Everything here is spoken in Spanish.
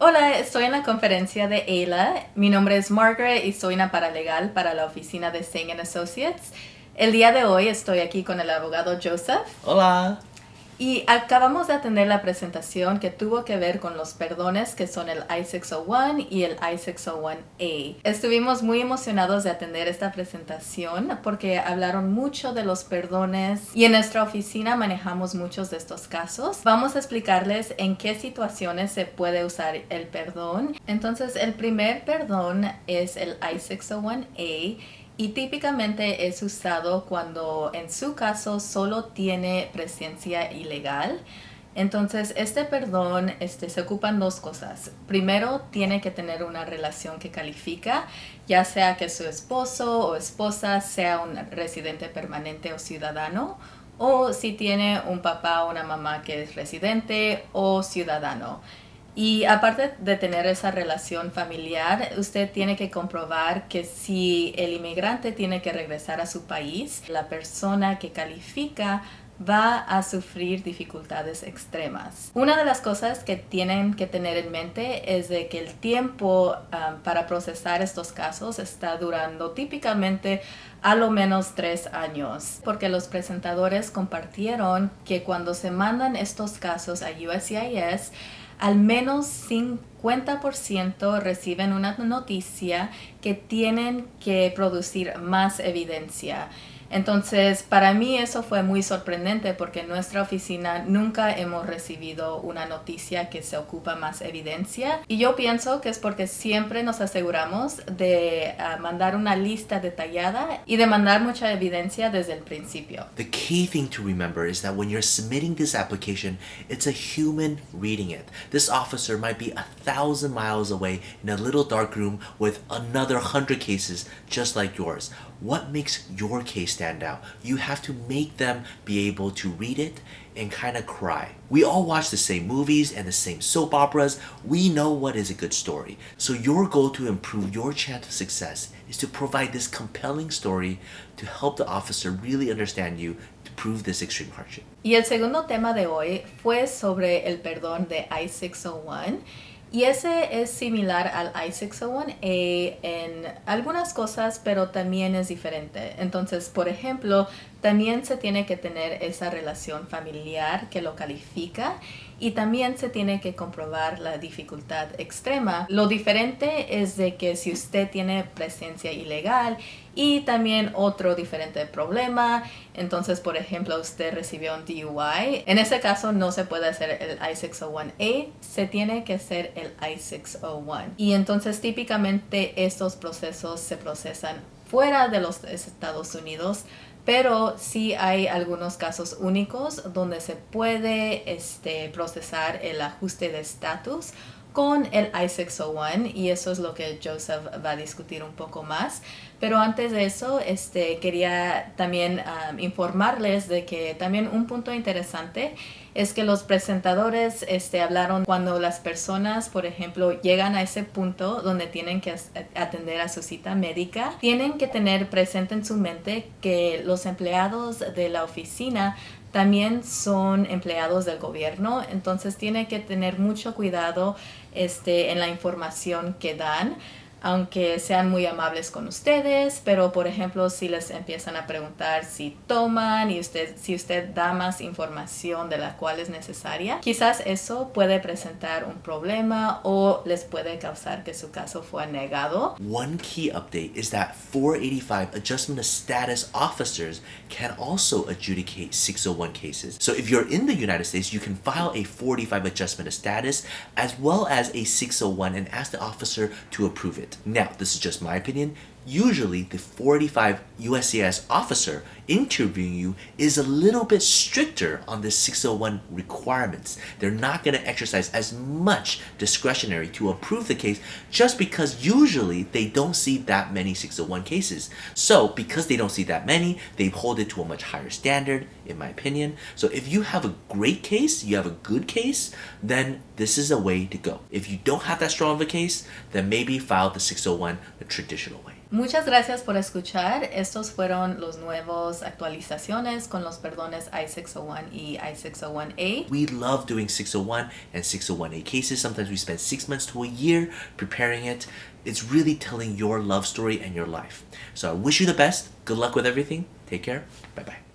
Hola, estoy en la conferencia de ELA. Mi nombre es Margaret y soy una paralegal para la oficina de Singh Associates. El día de hoy estoy aquí con el abogado Joseph Hola. y acabamos de atender la presentación que tuvo que ver con los perdones que son el I-601 y el I-601A. Estuvimos muy emocionados de atender esta presentación porque hablaron mucho de los perdones y en nuestra oficina manejamos muchos de estos casos. Vamos a explicarles en qué situaciones se puede usar el perdón. Entonces, el primer perdón es el I-601A. Y típicamente es usado cuando en su caso solo tiene presencia ilegal. Entonces, este perdón se ocupan dos cosas. Primero, tiene que tener una relación que califica, ya sea que su esposo o esposa sea un residente permanente o ciudadano, o si tiene un papá o una mamá que es residente o ciudadano. Y aparte de tener esa relación familiar, usted tiene que comprobar que si el inmigrante tiene que regresar a su país, la persona que califica va a sufrir dificultades extremas. Una de las cosas que tienen que tener en mente es de que el tiempo para procesar estos casos está durando típicamente a lo menos 3 años, porque los presentadores compartieron que cuando se mandan estos casos a USCIS, al menos 50% reciben una noticia que tienen que producir más evidencia. Entonces, para mí eso fue muy sorprendente porque en nuestra oficina nunca hemos recibido una noticia que se ocupa más evidencia. Y yo pienso que es porque siempre nos aseguramos de mandar una lista detallada y de mandar mucha evidencia desde el principio. The key thing to remember is that when you're submitting this application, it's a human reading it. This officer might be 1,000 miles away in a little dark room with another 100 cases just like yours. What makes your case stand out? You have to make them be able to read it and kind of cry. We all watch the same movies and the same soap operas. We know what is a good story. So your goal to improve your chance of success is to provide this compelling story to help the officer really understand you to prove this extreme hardship. Y el segundo tema de hoy fue sobre el perdón de I-601. Y ese es similar al I-601A en algunas cosas, pero también es diferente. Entonces, por ejemplo, también se tiene que tener esa relación familiar que lo califica y también se tiene que comprobar la dificultad extrema. Lo diferente es de que si usted tiene presencia ilegal y también otro diferente problema, entonces por ejemplo usted recibió un DUI, en ese caso no se puede hacer el I-601A, se tiene que hacer el I-601. Y entonces típicamente estos procesos se procesan fuera de los Estados Unidos, pero sí hay algunos casos únicos donde se puede procesar el ajuste de estatus con el I-601 y eso es lo que Joseph va a discutir un poco más. Pero antes de eso, quería también informarles de que también un punto interesante es que los presentadores hablaron cuando las personas, por ejemplo, llegan a ese punto donde tienen que atender a su cita médica, tienen que tener presente en su mente que los empleados de la oficina también son empleados del gobierno, entonces tiene que tener mucho cuidado en la información que dan, aunque sean muy amables con ustedes, pero por ejemplo si les empiezan a preguntar si toman y si usted da más información de la cual es necesaria, quizás eso puede presentar un problema o les puede causar que su caso fue negado. One key update is that 485 adjustment of status officers can also adjudicate 601 cases. So if you're in the United States, you can file a 485 adjustment of status as well as a 601 and ask the officer to approve it. Now, this is just my opinion. Usually, the 485 USCIS officer interviewing you is a little bit stricter on the 601 requirements. They're not going to exercise as much discretionary to approve the case just because usually they don't see that many 601 cases. So, because they don't see that many, they hold it to a much higher standard, in my opinion. So, if you have a great case, you have a good case, then this is a way to go. If you don't have that strong of a case, then maybe file the 601 the traditional way. Muchas gracias por escuchar. Estos fueron los nuevos actualizaciones con los perdones I-601 y I-601A. We love doing 601 and 601A cases. Sometimes we spend 6 months to a year preparing it. It's really telling your love story and your life. So I wish you the best. Good luck with everything. Take care. Bye-bye.